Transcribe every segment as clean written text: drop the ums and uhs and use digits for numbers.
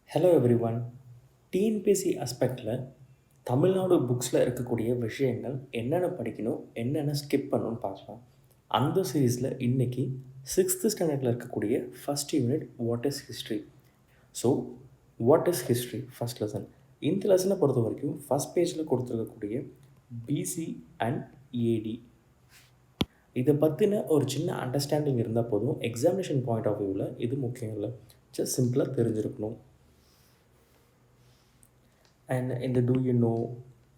Hello everyone. TNPSC ஆஸ்பெக்டில் Tamil Nadu புக்ஸில் இருக்கக்கூடிய விஷயங்கள் என்னென்ன படிக்கணும், என்னென்ன ஸ்கிப் பண்ணணும்னு பார்க்கலாம். அந்த சீரீஸில் இன்றைக்கி 6th ஸ்டாண்டர்டில் இருக்கக்கூடிய first unit what is history. So what is history first lesson. இந்த லெசனை பொறுத்த வரைக்கும் ஃபஸ்ட் பேஜில் கொடுத்துருக்கக்கூடிய பிசி அண்ட் ஏடி இதை பற்றின ஒரு சின்ன அண்டர்ஸ்டாண்டிங் இருந்தால் போதும். எக்ஸாமினேஷன் பாயிண்ட் ஆஃப் வியூவில் இது முக்கியம் இல்லை, ஜஸ்ட் சிம்பிளாக தெரிஞ்சிருக்கணும். அண்ட் இந்த டூ யூ நோ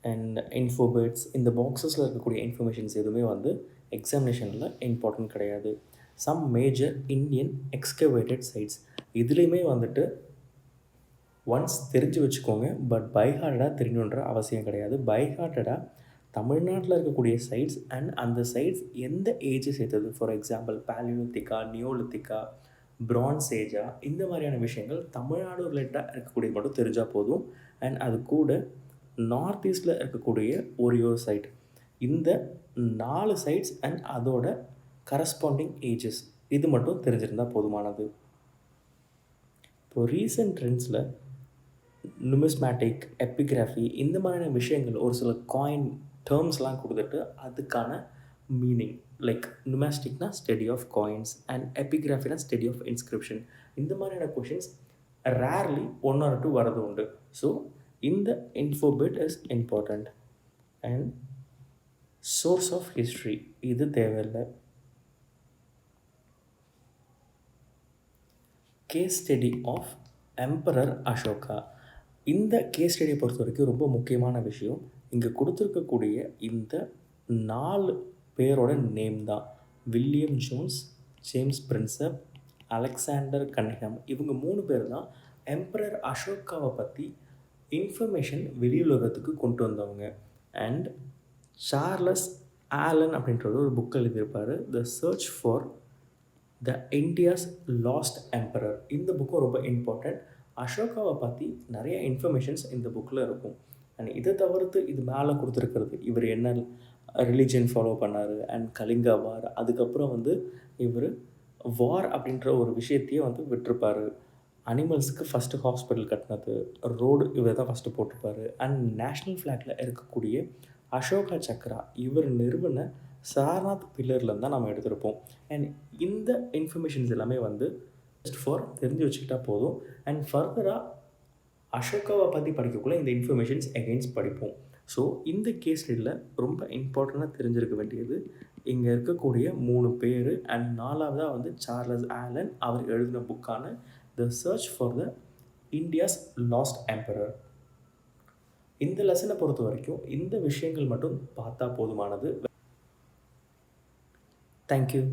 அண்ட் இன்ஃபோபேட்ஸ் இந்த பாக்ஸஸில் இருக்கக்கூடிய இன்ஃபர்மேஷன்ஸ் எதுவுமே எக்ஸாமினேஷனில் இம்பார்ட்டன்ட் கிடையாது. Some major Indian excavated sites இதுலேயுமே ஒன்ஸ் தெரிஞ்சு வச்சுக்கோங்க. பட் பைஹார்ட்டடாக தெரியணுன்ற அவசியம் கிடையாது. பைஹார்ட்டடாக தமிழ்நாட்டில் இருக்கக்கூடிய சைட்ஸ் அண்ட் அந்த சைட்ஸ் எந்த ஏஜை சேர்த்தது, ஃபார் எக்ஸாம்பிள் பேலியோலித்திக்கா, நியோலித்திக்கா, பிரான்ஸ் ஏஜா, இந்த மாதிரியான விஷயங்கள் தமிழ்நாடு ரிலேட்டடாக இருக்கக்கூடிய மட்டும் தெரிஞ்சால் போதும். அண்ட் அது கூட நார்த் ஈஸ்டில் இருக்கக்கூடிய ஒரு சைட், இந்த 4 சைட்ஸ் அண்ட் அதோட கரஸ்பாண்டிங் ஏஜஸ் இது மட்டும் தெரிஞ்சிருந்தால் போதுமானது. இப்போ ரீசன்ட் ட்ரெண்ட்ஸில் நுமிஸ்மேட்டிக், எபிகிராஃபி இந்த மாதிரியான விஷயங்கள் ஒரு சில காயின் டேர்ம்ஸ்லாம் கொடுத்துட்டு அதுக்கான மீனிங், லைக் நுமாஸ்டிக்னா ஸ்டடி ஆஃப் காயின்ஸ் அண்ட் எபிகிராஃபினா ஸ்டடி ஆஃப் இன்ஸ்கிரிப்ஷன், இந்த மாதிரியான கொஷின்ஸ் ரேர்லி 1 or 2 வரது உண்டு. ஸோ இந்த infobit is important. And source of history இது தேவையில்லை. Case study of emperor Ashoka, இந்த கேஸ் ஸ்டடியை பொறுத்த வரைக்கும் ரொம்ப முக்கியமான விஷயம். இங்கே கொடுத்துருக்கக்கூடிய இந்த 4 பேரோட நேம் தான். William Jones, James Prinsep, Alexander Cunningham, இவங்க 3 பேர் தான் எம்பரர் அசோகாவை பற்றி இன்ஃபர்மேஷன் வெளியுலகத்துக்கு கொண்டு வந்தவங்க. அண்ட் சார்லஸ் ஆலன் அப்படின்றது ஒரு புக் எழுதியிருப்பார், த search for the India's lost emperor. இந்த புக்கும் ரொம்ப இம்பார்ட்டண்ட். அசோகாவை பற்றி நிறைய இன்ஃபர்மேஷன்ஸ் இந்த புக்கில் இருக்கும். அண்ட் இதை தவிர்த்து இது மேலே கொடுத்துருக்கிறது, இவர் என்ன ரிலீஜன் ஃபாலோ பண்ணார் அண்ட் கலிங்கா வார், அதுக்கப்புறம் இவர் வார் அப்படின்ற ஒரு விஷயத்தையே விட்டுருப்பார். அனிமல்ஸுக்கு ஃபஸ்ட்டு ஹாஸ்பிட்டல் கட்டினது, ரோடு இவர் தான் ஃபஸ்ட்டு போட்டிருப்பார். அண்ட் நேஷ்னல் ஃப்ளாகில் இருக்கக்கூடிய அசோகா சக்ரா இவர் நிறுவன சாரநாத் பில்லர்லேருந்து தான் நம்ம எடுத்திருப்போம். அண்ட் இந்த இன்ஃபர்மேஷன்ஸ் எல்லாமே ஜஸ்ட் ஃபார் தெரிஞ்சு வச்சுக்கிட்டா போதும். அண்ட் ஃபர்தராக அசோகாவை பற்றி படிக்கக்குள்ளே இந்த இன்ஃபர்மேஷன்ஸ் எகெயின்ஸ்ட் படிப்போம். ஸோ இந்த கேஸ் ஸ்டடியில் ரொம்ப இம்பார்ட்டண்ட்டாக தெரிஞ்சிருக்க வேண்டியது இங்கே இருக்கக்கூடிய 3 பேர். அண்ட் 4ஆவதாக சார்லஸ் ஆலன் அவர் எழுதின புக்கான the search for the India's lost emperor. இந்த லெசனை பொறுத்த வரைக்கும் இந்த விஷயங்கள் மட்டும் பார்த்தா போதுமானது. தேங்க்யூ.